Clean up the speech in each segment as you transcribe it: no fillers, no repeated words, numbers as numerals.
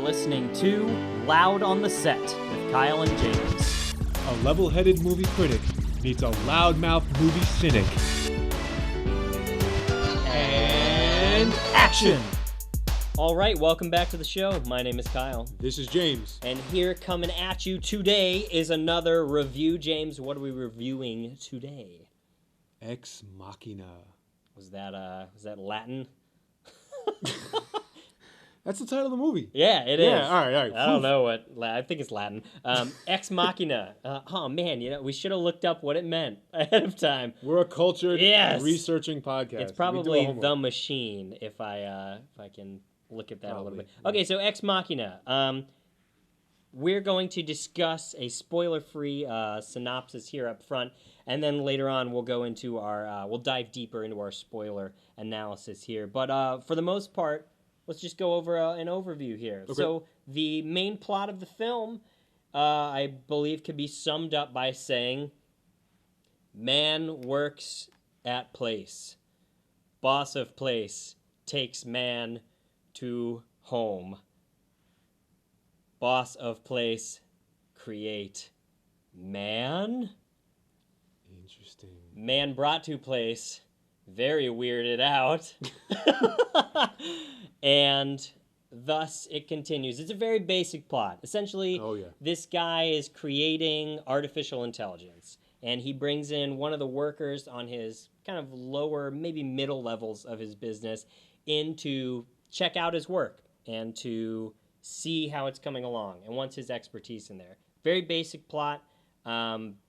listening to Loud on the Set with Kyle and James. A level-headed movie critic meets a loudmouth movie cynic. And action! All right, welcome back to the show. My name is Kyle. This is James. And here coming at you today is another review. James, what are we reviewing today? Ex Machina. Was that Latin? That's the title of the movie. Yeah, it is. Yeah, all right. I don't know what. I think it's Latin. Ex Machina. Oh man, we should have looked up what it meant ahead of time. We're a cultured, researching podcast. It's probably The Machine, if I can look at that a little bit. Okay, so Ex Machina. We're going to discuss a spoiler-free synopsis here up front, and then later on we'll go into we'll dive deeper into our spoiler analysis here. But for the most part, let's just go over an overview here. Okay. So the main plot of the film, I believe, could be summed up by saying, man works at place. Boss of place takes man to home. Boss of place create man. Interesting. Man brought to place, very weirded out. And thus it continues. It's a very basic plot. Essentially, This guy is creating artificial intelligence, and he brings in one of the workers on his kind of lower, maybe middle levels of his business in to check out his work and to see how it's coming along and wants his expertise in there. Very basic plot,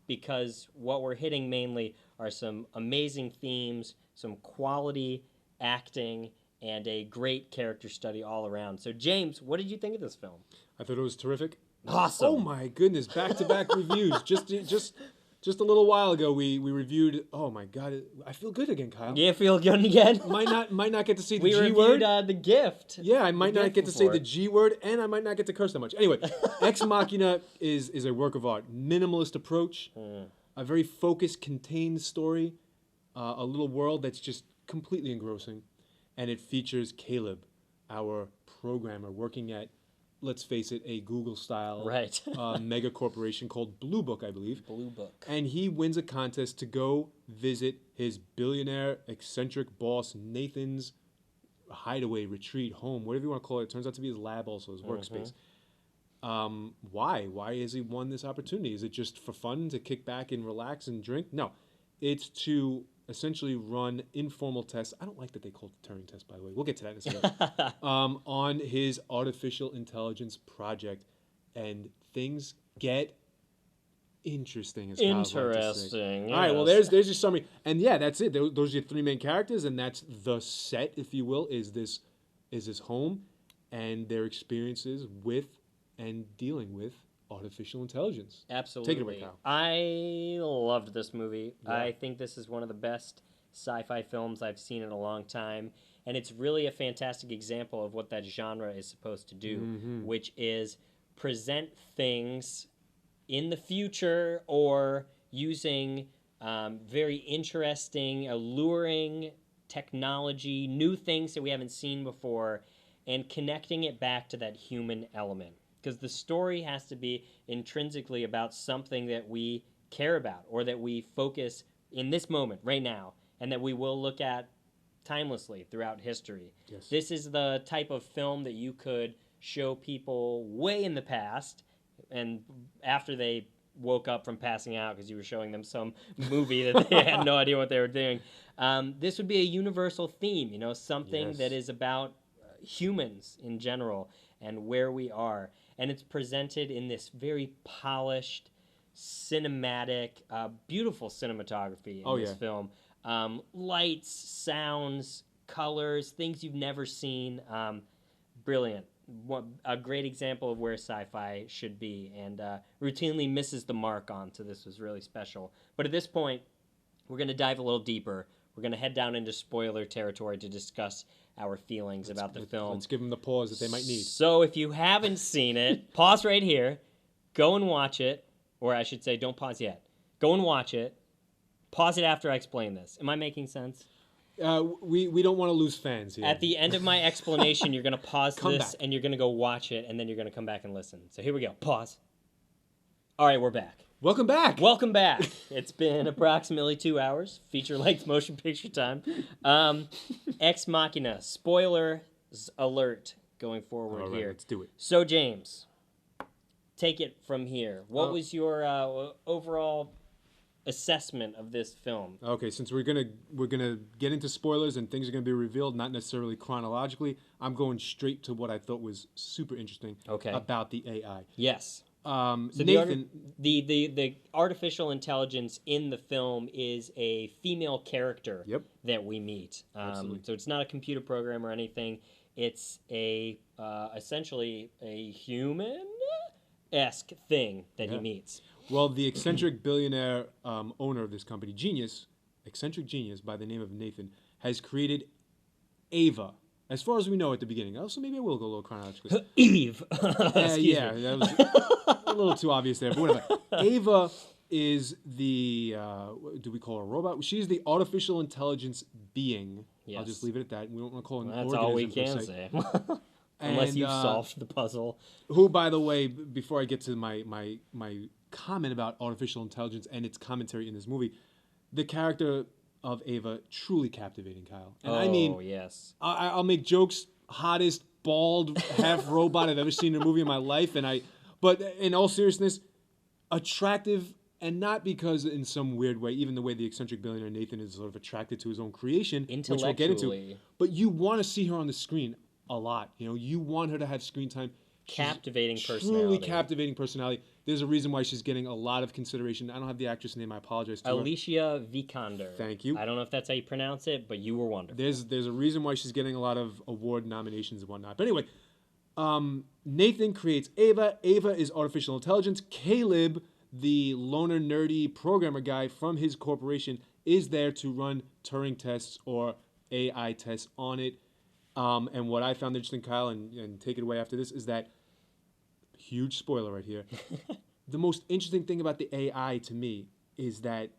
because what we're hitting mainly are some amazing themes, some quality acting, and a great character study all around. So, James, what did you think of this film? I thought it was terrific. Awesome. Oh my goodness, back-to-back reviews. Just a little while ago, we reviewed. Oh my God, I feel good again, Kyle. Yeah, feel good again. might not get to see the G word. We reviewed The Gift. Yeah, I might not get to say the G word, and I might not get to curse that much. Anyway, Ex Machina is a work of art. Minimalist approach, a very focused, contained story, a little world that's just completely engrossing. And it features Caleb, our programmer, working at, let's face it, a Google-style mega corporation called Blue Book, I believe. Blue Book. And he wins a contest to go visit his billionaire, eccentric boss Nathan's hideaway, retreat, home, whatever you want to call it. It turns out to be his lab also, his workspace. Why? Why has he won this opportunity? Is it just for fun, to kick back and relax and drink? No. It's to essentially run informal tests. I don't like that they call it the Turing test, by the way. We'll get to that in a second. On his artificial intelligence project, and things get interesting. As interesting. Yes. All right. Well, there's your summary, and yeah, that's it. Those are your three main characters, and that's the set, if you will. Is this home, and their experiences with and dealing with artificial intelligence. Absolutely. Take it away, Kyle. I loved this movie. Yeah. I think this is one of the best sci-fi films I've seen in a long time. And it's really a fantastic example of what that genre is supposed to do, which is present things in the future or using very interesting, alluring technology, new things that we haven't seen before, and connecting it back to that human element. Because the story has to be intrinsically about something that we care about or that we focus in this moment, right now, and that we will look at timelessly throughout history. Yes. This is the type of film that you could show people way in the past, and after they woke up from passing out because you were showing them some movie that they had no idea what they were doing. This would be a universal theme, something that is about humans in general and where we are. And it's presented in this very polished, cinematic, beautiful cinematography in this film. Lights, sounds, colors, things you've never seen. Brilliant. A great example of where sci-fi should be, and routinely misses the mark on, so this was really special. But at this point, we're going to dive a little deeper. We're going to head down into spoiler territory to discuss our feelings about the film. Let's give them the pause that they might need. So if you haven't seen it, pause right here, go and watch it, or I should say don't pause yet. Go and watch it, pause it after I explain this. Am I making sense? We don't want to lose fans here. At the end of my explanation, you're going to pause Come this back. and you're going to go watch it, and then you're going to come back and listen. So here we go. Pause. All right, we're back. Welcome back. Welcome back. It's been approximately 2 hours. Feature-length motion picture time. Ex Machina. Spoilers alert going forward All right, here. let's do it. So, James, take it from here. What was your overall assessment of this film? Okay, since we're gonna get into spoilers and things are gonna be revealed, not necessarily chronologically, I'm going straight to what I thought was super interesting about the AI. Yes. So Nathan, the artificial intelligence in the film is a female character that we meet. So it's not a computer program or anything. It's a essentially a human-esque thing that he meets. Well, the eccentric billionaire owner of this company, eccentric genius by the name of Nathan, has created Ava. As far as we know at the beginning. Also, maybe I will go a little chronologically. Eve. Yeah, that was a little too obvious there, but whatever. Ava is the, do we call her a robot? She's the artificial intelligence being. Yes. I'll just leave it at that. We don't want to call it an That's organism. all we can say. Unless you've solved the puzzle. Who, by the way, before I get to my comment about artificial intelligence and its commentary in this movie, the character of Ava, truly captivating, Kyle. And I mean, yes. I'll make jokes, hottest, bald, half robot I've ever seen in a movie in my life. But in all seriousness, attractive, and not because in some weird way, even the way the eccentric billionaire Nathan is sort of attracted to his own creation, which we'll get into. But you want to see her on the screen a lot. You know, you want her to have screen time. Captivating personality. Truly captivating personality. There's a reason why she's getting a lot of consideration. I don't have the actress name. I apologize to her. Alicia Vikander. Thank you. I don't know if that's how you pronounce it, but you were wonderful. There's a reason why she's getting a lot of award nominations and whatnot. But anyway, Nathan creates Ava. Ava is artificial intelligence. Caleb, the loner, nerdy programmer guy from his corporation, is there to run Turing tests or AI tests on it. And what I found interesting, Kyle, and take it away after this, is that, huge spoiler right here, the most interesting thing about the AI to me is that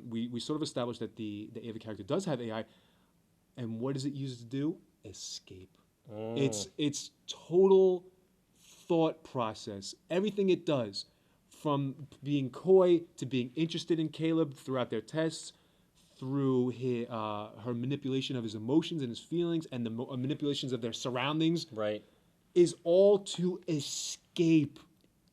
we sort of established that the Ava character does have AI, and what does it use to do? Escape. It's total thought process. Everything it does, from being coy to being interested in Caleb throughout their tests, through her manipulation of his emotions and his feelings and the manipulations of their surroundings, is all to escape.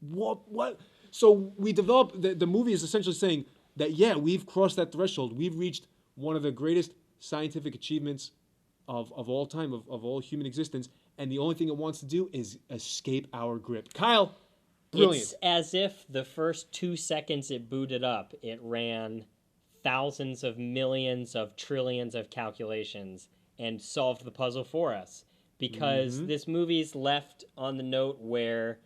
What? So we develop, the movie is essentially saying that, yeah, we've crossed that threshold. We've reached one of the greatest scientific achievements of all time, of all human existence, and the only thing it wants to do is escape our grip. Kyle, brilliant. It's as if the first 2 seconds it booted up, it ran thousands of millions of trillions of calculations and solved the puzzle for us. Because this movie's left on the note where,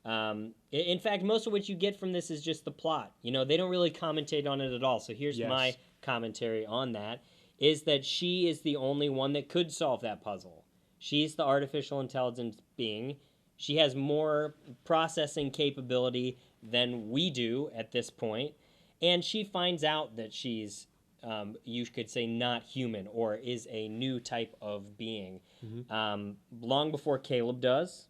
in fact, most of what you get from this is just the plot. You know, they don't really commentate on it at all. So here's my commentary on that, is that she is the only one that could solve that puzzle. She's the artificial intelligence being. She has more processing capability than we do at this point. And she finds out that she's, you could say, not human, or is a new type of being. Long before Caleb does.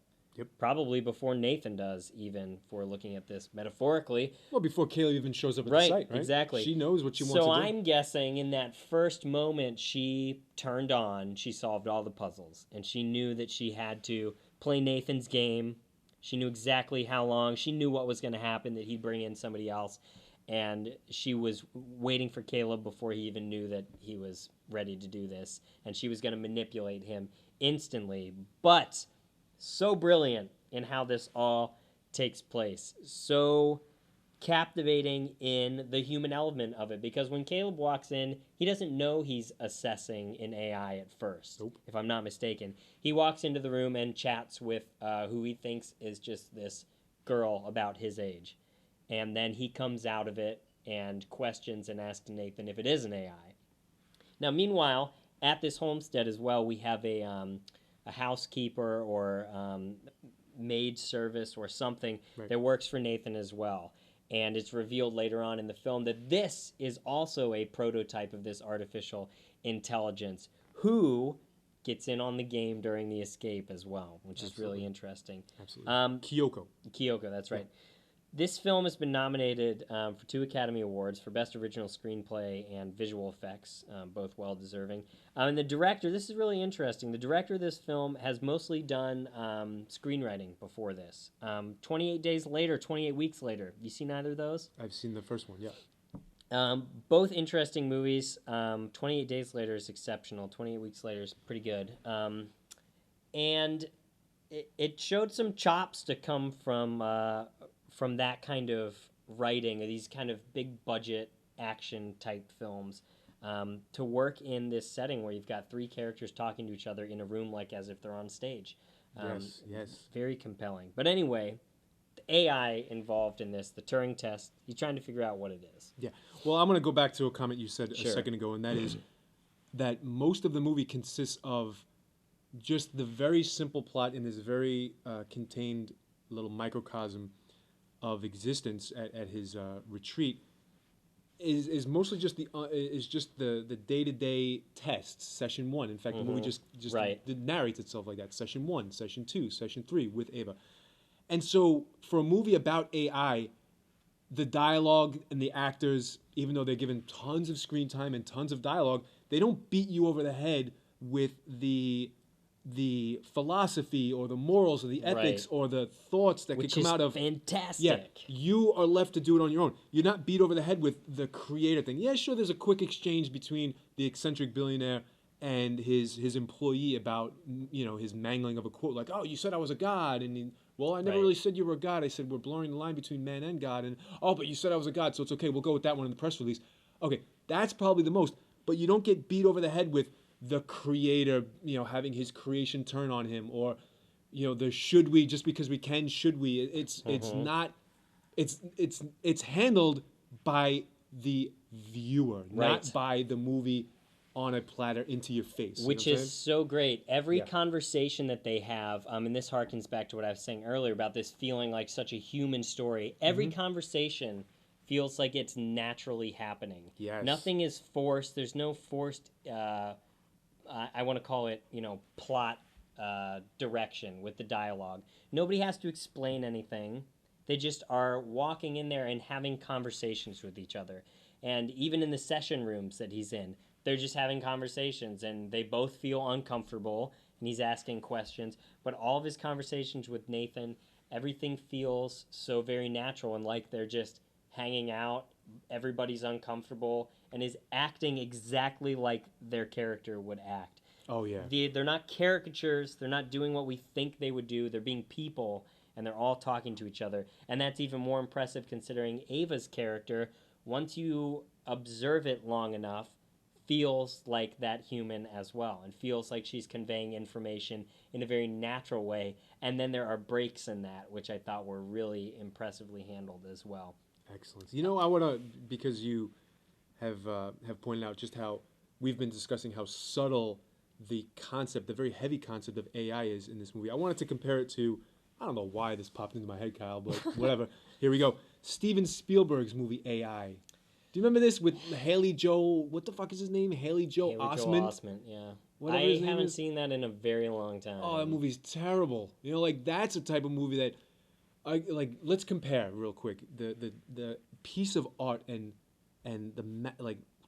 Probably before Nathan does, even, for looking at this metaphorically. Well, before Caleb even shows up at the site, right? Exactly. She knows what she wants to do. So I'm guessing in that first moment she turned on, she solved all the puzzles. And she knew that she had to play Nathan's game. She knew exactly how long. She knew what was going to happen, that he'd bring in somebody else. And she was waiting for Caleb before he even knew that he was ready to do this. And she was going to manipulate him instantly. But so brilliant in how this all takes place. So captivating in the human element of it. Because when Caleb walks in, he doesn't know he's assessing an AI at first, if I'm not mistaken. He walks into the room and chats with who he thinks is just this girl about his age. And then he comes out of it and questions and asks Nathan if it is an AI. Now, meanwhile, at this homestead as well, we have a housekeeper or maid service or something that works for Nathan as well. And it's revealed later on in the film that this is also a prototype of this artificial intelligence who gets in on the game during the escape as well, which is really interesting. Absolutely. Kyoko, that's right. This film has been nominated for 2 Academy Awards for Best Original Screenplay and Visual Effects, both well-deserving. And the director, this is really interesting, the director of this film has mostly done screenwriting before this. 28 weeks later. You seen either of those? I've seen the first one, yeah. Both interesting movies. 28 Days Later is exceptional. 28 Weeks Later is pretty good. And it showed some chops to come from that kind of writing, or these kind of big budget action type films, to work in this setting where you've got 3 characters talking to each other in a room like as if they're on stage. Yes. Very compelling. But anyway, the AI involved in this, the Turing test, he's trying to figure out what it is. Yeah. Well, I'm going to go back to a comment you said a second ago, and that is that most of the movie consists of just the very simple plot in this very contained little microcosm of existence at his retreat is mostly just the day-to-day tests, session 1. In fact, the movie just narrates itself like that. Session 1, session 2, session 3 with Ava. And so for a movie about AI, the dialogue and the actors, even though they're given tons of screen time and tons of dialogue, they don't beat you over the head with the philosophy or the morals or the ethics or the thoughts that could come out of... fantastic. Yeah, you are left to do it on your own. You're not beat over the head with the creator thing. Yeah, sure, there's a quick exchange between the eccentric billionaire and his employee about, his mangling of a quote. Like, oh, you said I was a god. And, well, I never really said you were a god. I said we're blurring the line between man and god. And, oh, but you said I was a god, so it's okay. We'll go with that one in the press release. Okay, that's probably the most. But you don't get beat over the head with the creator, having his creation turn on him, or, the should we, just because we can, should we. It's not, it's handled by the viewer, not by the movie on a platter into your face. Which is so great. Every conversation that they have, and this harkens back to what I was saying earlier about this feeling like such a human story. Every conversation feels like it's naturally happening. Yes. Nothing is forced. There's no forced, I want to call it, plot direction with the dialogue. Nobody has to explain anything. They just are walking in there and having conversations with each other. And even in the session rooms that he's in, they're just having conversations, and they both feel uncomfortable, and he's asking questions. But all of his conversations with Nathan, everything feels so very natural and like they're just hanging out. Everybody's uncomfortable and is acting exactly like their character would act. Oh, yeah. They're not caricatures. They're not doing what we think they would do. They're being people, and they're all talking to each other. And that's even more impressive considering Ava's character, once you observe it long enough, feels like that human as well, and feels like she's conveying information in a very natural way. And then there are breaks in that, which I thought were really impressively handled as well. Excellent. I want to, because you have pointed out just how we've been discussing how subtle the concept, the very heavy concept of AI is in this movie. I wanted to compare it to, I don't know why this popped into my head, Kyle, but whatever. Here we go. Steven Spielberg's movie AI. Do you remember this with Haley Joel? What the fuck is his name? Haley Joel Osment? Yeah. Whatever I his name haven't is. seen that in a very long time. Oh, that movie's terrible. That's a type of movie that, let's compare real quick the piece of art and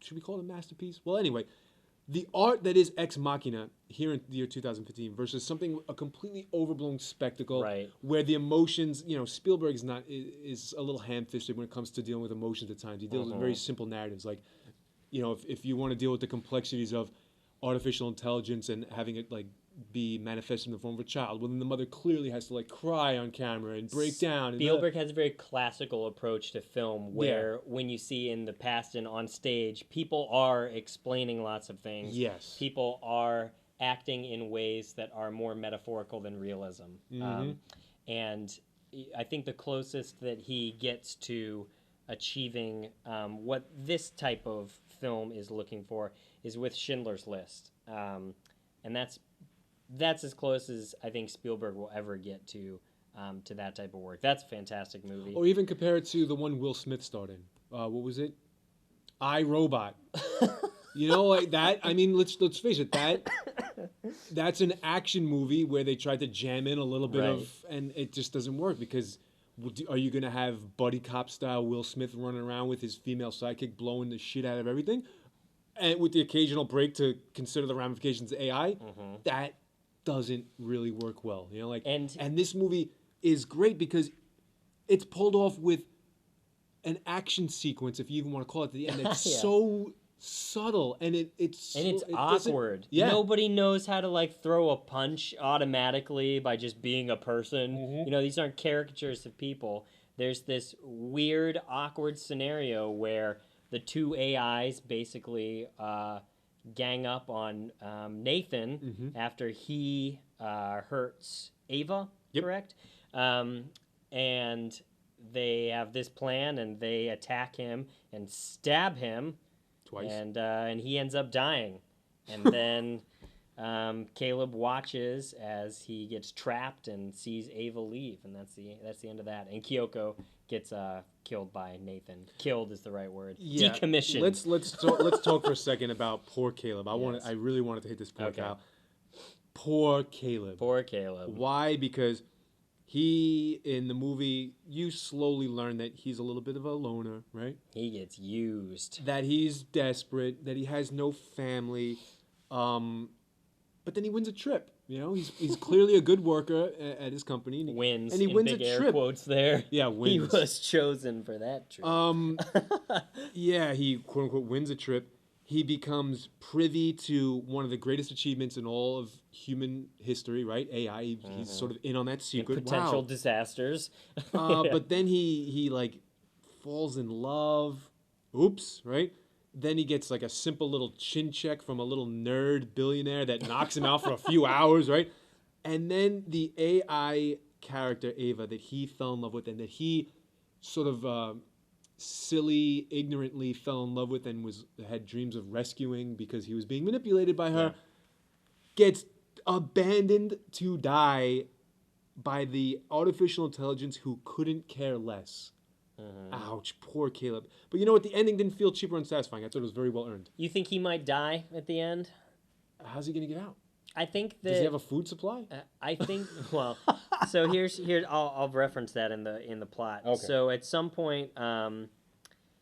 should we call it a masterpiece? Well, anyway, the art that is Ex Machina here in the year 2015 versus a completely overblown spectacle, where the emotions, Spielberg is a little ham-fisted when it comes to dealing with emotions at times. He deals with very simple narratives, like, if you want to deal with the complexities of artificial intelligence and having it be manifested in the form of a child, well, then the mother clearly has to cry on camera and break down. Spielberg has a very classical approach to film where when you see in the past and on stage, people are explaining lots of things. Yes. People are acting in ways that are more metaphorical than realism. And I think the closest that he gets to achieving what this type of film is looking for is with Schindler's List. And that's as close as I think Spielberg will ever get to to that type of work. That's a fantastic movie. Or even compare it to the one Will Smith starred in. What was it? I, Robot. You know, like that. I mean, let's face it. That's an action movie where they tried to jam in a little bit of, and it just doesn't work because are you gonna have buddy cop style Will Smith running around with his female sidekick blowing the shit out of everything, and with the occasional break to consider the ramifications of AI? That doesn't really work well. You know, like and this movie is great because it's pulled off with an action sequence, if you even want to call it, at the end. It's so subtle and it's awkward. Nobody knows how to like throw a punch automatically by just being a person. You know, these aren't caricatures of people. There's this weird, awkward scenario where the two AIs basically gang up on Nathan after he hurts Ava, correct? And they have this plan, and they attack him and stab him twice, and he ends up dying. And then Caleb watches as he gets trapped and sees Ava leave, and that's the end of that. And Kyoko gets killed by Nathan. Killed is the right word. Yeah. Decommissioned. Let's talk for a second about poor Caleb. I really wanted to hit this point out. Poor Caleb. Poor Caleb. Why? Because he, in the movie, you slowly learn that he's a little bit of a loner, right? He gets used. That he's desperate, that he has no family. But then he wins a trip. You know, he's clearly a good worker at his company. And wins. And he wins big a air trip. Quotes there. Yeah, wins. He was chosen for that trip. Yeah, he quote unquote wins a trip. He becomes privy to one of the greatest achievements in all of human history, right? AI. He's sort of in on that secret. And potential disasters. But then he like falls in love. Oops, right? Then he gets like a simple little chin check from a little nerd billionaire that knocks him out for a few hours, right? And then the AI character Ava that he fell in love with and that he sort of silly, ignorantly fell in love with and had dreams of rescuing because he was being manipulated by her, gets abandoned to die by the artificial intelligence who couldn't care less. Ouch, poor Caleb. But you know what? The ending didn't feel cheap or unsatisfying. I thought it was very well earned. You think he might die at the end? How's he going to get out? I think that... Does he have a food supply? I think... Well, so here's I'll reference that in the plot. Okay. So at some point,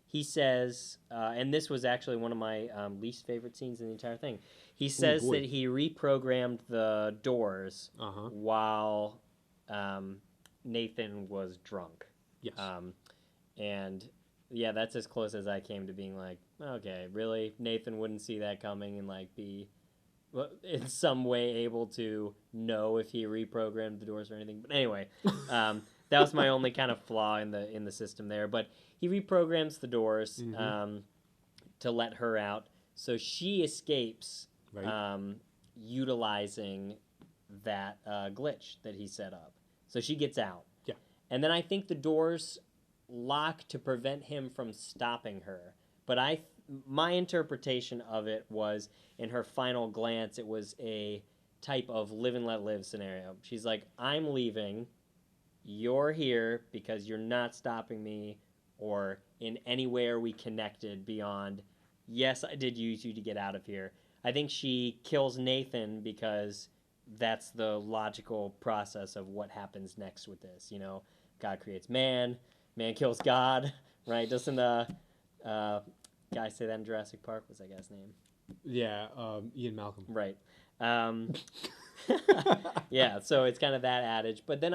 he says, and this was actually one of my least favorite scenes in the entire thing. He says that he reprogrammed the doors while Nathan was drunk. Yes. And yeah, that's as close as I came to being like, okay, really? Nathan wouldn't see that coming and like be in some way able to know if he reprogrammed the doors or anything. But anyway, that was my only kind of flaw in the system there. But he reprograms the doors to let her out, so she escapes, utilizing that glitch that he set up. So she gets out. Yeah. And then I think the doors lock to prevent him from stopping her. But my interpretation of it was, in her final glance, it was a type of live and let live scenario. She's like, I'm leaving, you're here because you're not stopping me, or in any way are we connected beyond, yes, I did use you to get out of here. I think she kills Nathan because that's the logical process of what happens next with this. You know, God creates man, man kills God, right? Doesn't the guy say that in Jurassic Park? What's that guy's name? Yeah, Ian Malcolm. Right. Yeah, so it's kind of that adage. But then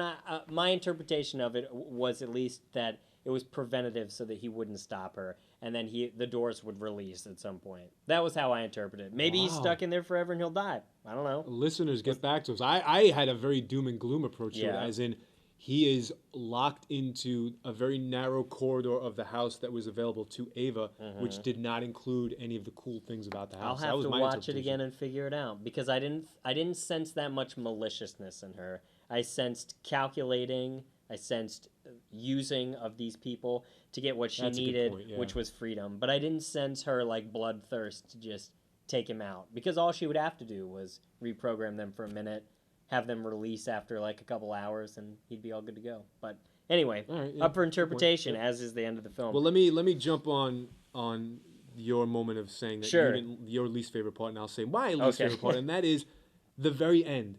my interpretation of it was at least that it was preventative so that he wouldn't stop her, and then the doors would release at some point. That was how I interpreted it. Maybe he's stuck in there forever and he'll die. I don't know. Listeners, get back to us. I had a very doom and gloom approach to it, as in he is locked into a very narrow corridor of the house that was available to Ava, which did not include any of the cool things about the house. I'll have to watch it again and figure it out, because I didn't sense that much maliciousness in her. I sensed calculating. I sensed using of these people to get what she needed, which was freedom. But I didn't sense her like bloodthirst to just take him out, because all she would have to do was reprogram them for a minute, have them release after like a couple hours, and he'd be all good to go. But anyway, All right, yeah, up for good point. interpretation, Yeah. as is the end of the film. Well, let me jump on your moment of saying that Sure. your least favorite part, and I'll say my least Okay. favorite part, and that is the very end.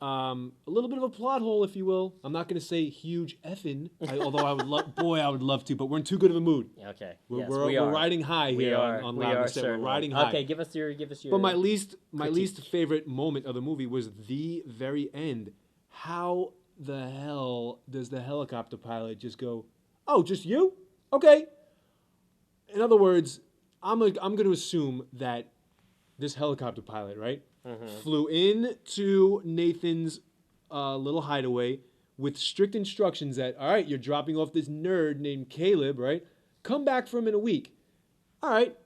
A little bit of a plot hole, if you will. I'm not going to say huge effing, although I would love to, but we're in too good of a mood. Okay. We're, Yes, we're, we we're are. riding high We here are. on We Loud are and Set. We're certainly. riding high. Okay, give us your. But my least critique. favorite moment of the movie was the very end. How the hell does the helicopter pilot just go, "Oh, just you? Okay." In other words, I'm going to assume that this helicopter pilot, right, flew into Nathan's little hideaway with strict instructions that, all right, you're dropping off this nerd named Caleb, right? Come back for him in a week. All right.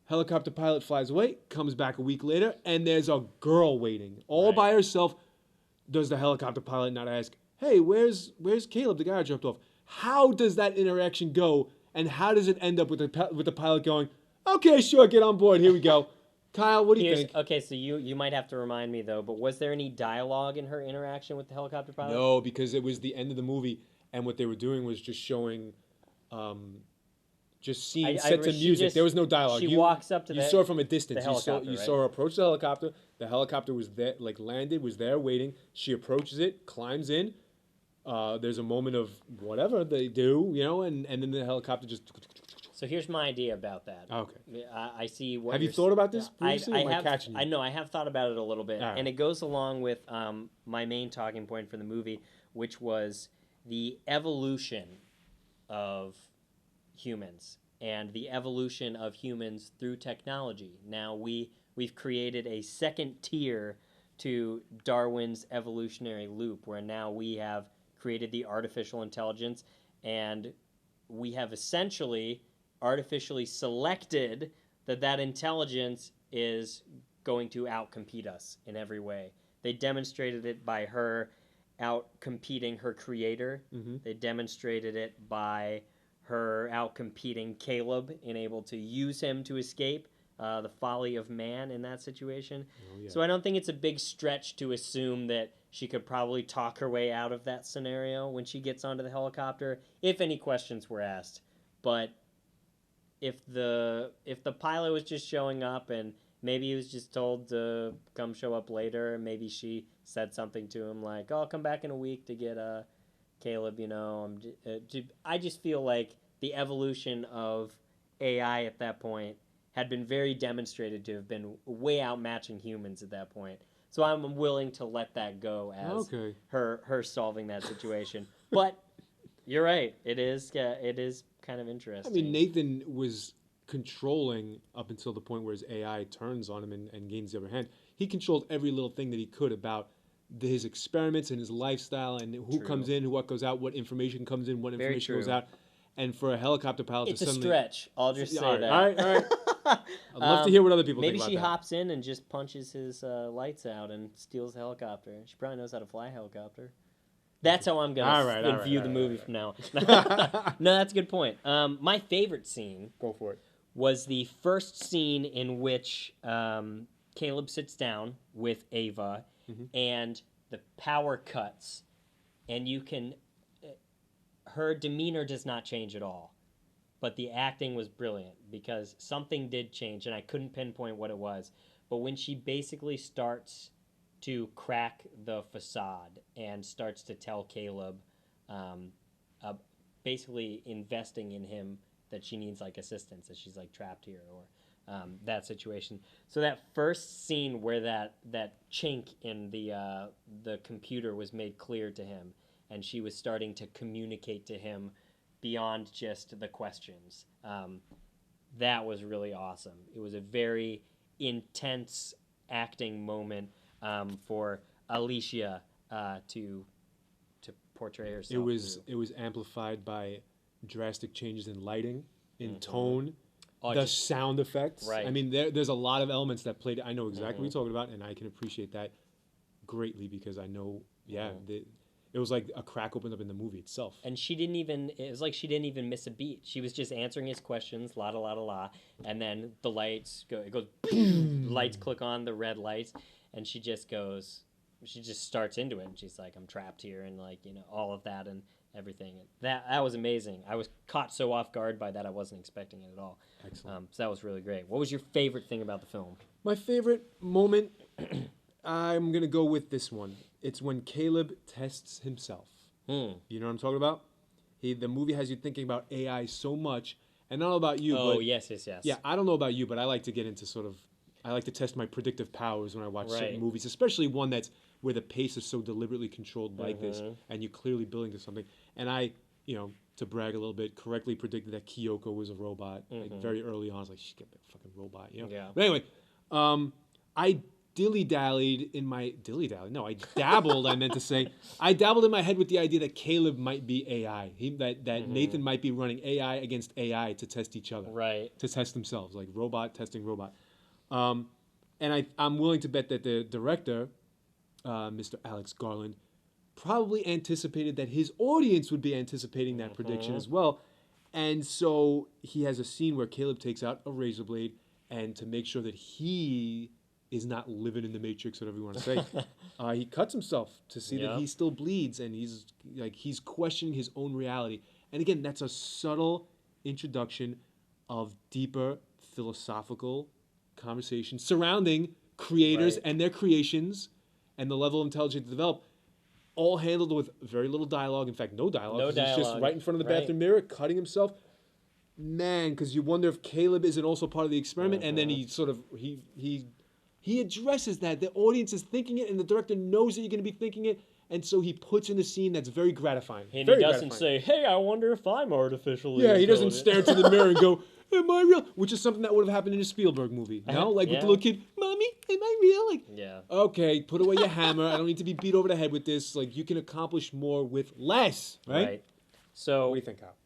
Helicopter pilot flies away, comes back a week later, and there's a girl waiting all by herself. Does the helicopter pilot not ask, "Hey, where's Caleb, the guy I dropped off?" How does that interaction go, and how does it end up with the pilot going, "Okay, sure, get on board, here we go." Kyle, what do you think? Okay, so you might have to remind me though, but was there any dialogue in her interaction with the helicopter pilot? No, because it was the end of the movie, and what they were doing was just showing, just scenes, sets of music. There was no dialogue. She walks up to you saw it from a distance. helicopter, You right? saw her approach the helicopter. The helicopter was there, like landed, was there waiting. She approaches it, climbs in. There's a moment of whatever they do, and then the helicopter just. So here's my idea about that. Okay. I see what. Have you thought about this previously? I have. Catching you? I know I have thought about it a little bit, All right. and it goes along with my main talking point for the movie, which was the evolution of humans and the evolution of humans through technology. Now we've created a second tier to Darwin's evolutionary loop, where now we have created the artificial intelligence, and we have essentially artificially selected that intelligence is going to outcompete us in every way. They demonstrated it by her outcompeting her creator. Mm-hmm. They demonstrated it by her outcompeting Caleb and able to use him to escape the folly of man in that situation. Oh, yeah. So I don't think it's a big stretch to assume that she could probably talk her way out of that scenario when she gets onto the helicopter, if any questions were asked. But if the pilot was just showing up and maybe he was just told to come show up later, maybe she said something to him like, "Oh, I'll come back in a week to get Caleb," I just feel like the evolution of AI at that point had been very demonstrated to have been way outmatching humans at that point. So I'm willing to let that go as her solving that situation. But you're right. It is kind of interesting. I mean, Nathan was controlling up until the point where his AI turns on him and gains the upper hand. He controlled every little thing that he could about his experiments and his lifestyle and who comes in, what goes out, what information comes in, what information goes out. And for a helicopter pilot it's to suddenly... It's a stretch. I'll just say that. All right. I'd love to hear what other people think about that. Maybe she hops in and just punches his lights out and steals the helicopter. She probably knows how to fly a helicopter. That's how I'm going to view the movie from now on. No, that's a good point. My favorite scene Go for it. was the first scene in which Caleb sits down with Ava and the power cuts. And you can... her demeanor does not change at all. But the acting was brilliant because something did change, and I couldn't pinpoint what it was. But when she basically starts to crack the facade and starts to tell Caleb, basically investing in him that she needs like assistance, that she's like trapped here, or that situation. So that first scene where that chink in the computer was made clear to him, and she was starting to communicate to him beyond just the questions. That was really awesome. It was a very intense acting moment for Alicia to portray herself. It was amplified by drastic changes in lighting, in tone, the sound effects. Right. I mean, there's a lot of elements that played. I know exactly what you're talking about, and I can appreciate that greatly because I know, it was like a crack opened up in the movie itself. And it was like she didn't even miss a beat. She was just answering his questions, la da la da la, and then the lights go, it goes, lights click on, the red lights, and she just goes, she just starts into it, and she's like, I'm trapped here, and like, you know, all of that and everything. That was amazing. I was caught so off guard by that, I wasn't expecting it at all. Excellent. So that was really great. What was your favorite thing about the film? My favorite moment, I'm going to go with this one. It's when Caleb tests himself. You know what I'm talking about? The movie has you thinking about AI so much, and I don't know about you, Oh, but yes. yeah, I don't know about you, but I like to get into I like to test my predictive powers when I watch certain movies, especially one that's where the pace is so deliberately controlled like this, and you're clearly building to something. And I, you know, to brag a little bit, correctly predicted that Kyoko was a robot like, very early on. I was like, she's gonna be a fucking robot, you know? Yeah. But anyway, I dilly-dallied in my... Dilly-dally? No, I dabbled, I meant to say. I dabbled in my head with the idea that Caleb might be AI. That Nathan might be running AI against AI to test each other. Right. To test themselves, like robot testing robot. And I'm willing to bet that the director, Mr. Alex Garland, probably anticipated that his audience would be anticipating that prediction as well. And so he has a scene where Caleb takes out a razor blade, and to make sure that he is not living in the Matrix, whatever you want to say, he cuts himself to see that he still bleeds, and he's questioning his own reality. And again, that's a subtle introduction of deeper philosophical conversation surrounding creators and their creations and the level of intelligence to develop, all handled with very little dialogue. In fact, no dialogue. No 'Cause dialogue. He's just right in front of the bathroom mirror, cutting himself. Man, because you wonder if Caleb isn't also part of the experiment, and then he sort of he addresses that the audience is thinking it, and the director knows that you're going to be thinking it, and so he puts in a scene that's very gratifying. And very he doesn't gratifying. say, "Hey, I wonder if I'm artificially Yeah, he doesn't intelligent." stare into the mirror and go, "Am I real?" Which is something that would have happened in a Spielberg movie. No, like with the little kid, "Mommy, am I real?" Like, Yeah. okay, put away your hammer. I don't need to be beat over the head with this. Like, you can accomplish more with less, right? So, What do you think, Kyle?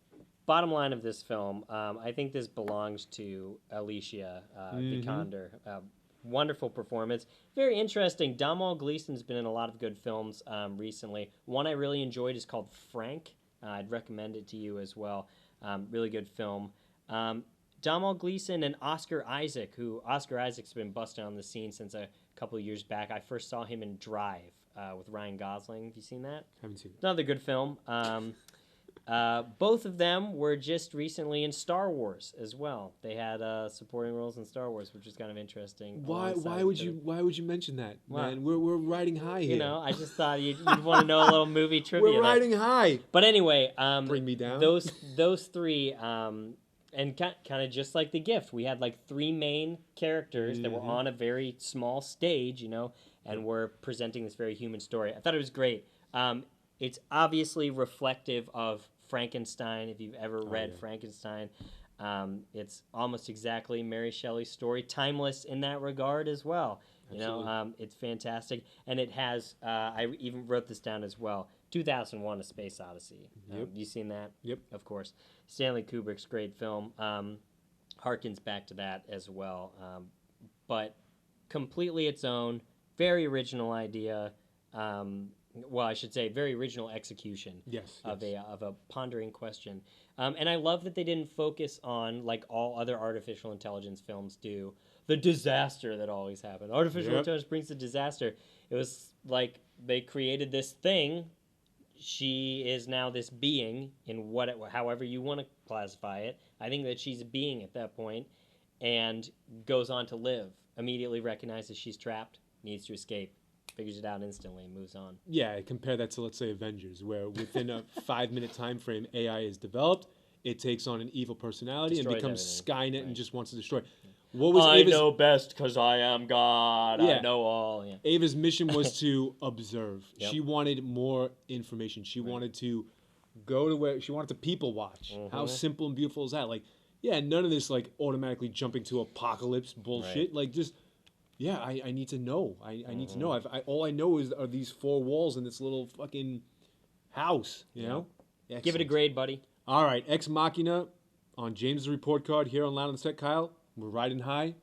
bottom line of this film, I think this belongs to Alicia Vikander. Wonderful performance. Very interesting. Domhnall Gleeson's been in a lot of good films recently. One I really enjoyed is called Frank. I'd recommend it to you as well. Really good film. Domhnall Gleeson and Oscar Isaac, who Oscar Isaac's been busting on the scene since a couple of years back. I first saw him in Drive with Ryan Gosling. Have you seen that? Haven't seen it. Another good film. Both of them were just recently in Star Wars as well. They had supporting roles in Star Wars, which is kind of interesting. Why would you mention that, man? We're riding high here. You know, I just thought you'd want to know a little movie trivia. We're riding high. But anyway, Bring me down. Those three, and kind of just like The Gift, we had like three main characters that were on a very small stage, you know, and were presenting this very human story. I thought it was great. It's obviously reflective of Frankenstein. If you've ever read Frankenstein, it's almost exactly Mary Shelley's story, timeless in that regard as well. You know, it's fantastic, and it has. I even wrote this down as well. 2001: A Space Odyssey. You seen that? Yep. Of course. Stanley Kubrick's great film. Harkens back to that as well, but completely its own, very original idea. Well, I should say, very original execution of a pondering question. And I love that they didn't focus on, like all other artificial intelligence films do, the disaster that always happens. Artificial intelligence brings the disaster. It was like they created this thing. She is now this being in however you want to classify it. I think that she's a being at that point and goes on to live. Immediately recognizes she's trapped, needs to escape. Figures it out instantly and moves on. Yeah, compare that to, let's say, Avengers, where within a 5-minute time frame, AI is developed, it takes on an evil personality and becomes Skynet and just wants to destroy. What was I know best because I am God. Yeah. I know all. Yeah. Ava's mission was to observe. She wanted more information. She wanted to go to where she wanted to people watch. How simple and beautiful is that? Like, yeah, none of this like automatically jumping to apocalypse bullshit. Like, just. Yeah, I need to know. I need to know. All I know are these 4 walls in this little fucking house, you know? Excellent. Give it a grade, buddy. All right, Ex Machina on James' report card here on Loud on the Set, Kyle. We're riding high.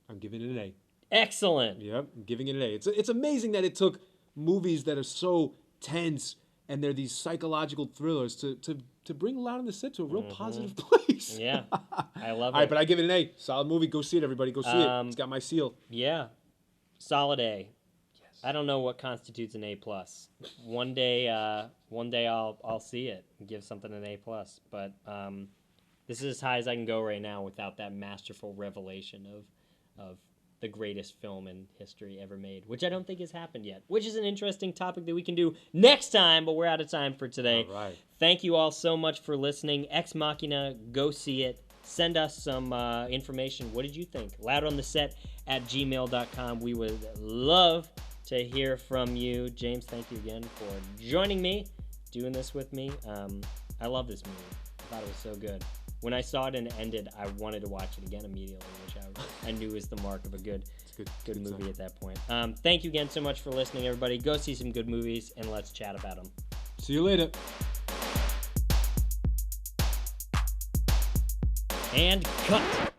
I'm giving it an A. Excellent. Yep, I'm giving it an A. It's amazing that it took movies that are so tense and they're these psychological thrillers to bring Loud on the Set to a real positive place. Yeah, I love it. All right, but I give it an A. Solid movie. Go see it, everybody. Go see it. It's got my seal. Yeah, solid A. Yes. I don't know what constitutes an A+. One day I'll see it and give something an A+. But this is as high as I can go right now without that masterful revelation of the greatest film in history ever made, which I don't think has happened yet, which is an interesting topic that we can do next time, but we're out of time for today. All right. Thank you all so much for listening. Ex Machina, go see it. Send us some information. What did you think? loudontheset@gmail.com. We would love to hear from you. James, thank you again for joining me, doing this with me. I love this movie. I thought it was so good. When I saw it and it ended, I wanted to watch it again immediately, which I knew was the mark of a good movie at that point. Thank you again so much for listening, everybody. Go see some good movies, and let's chat about them. See you later. And cut.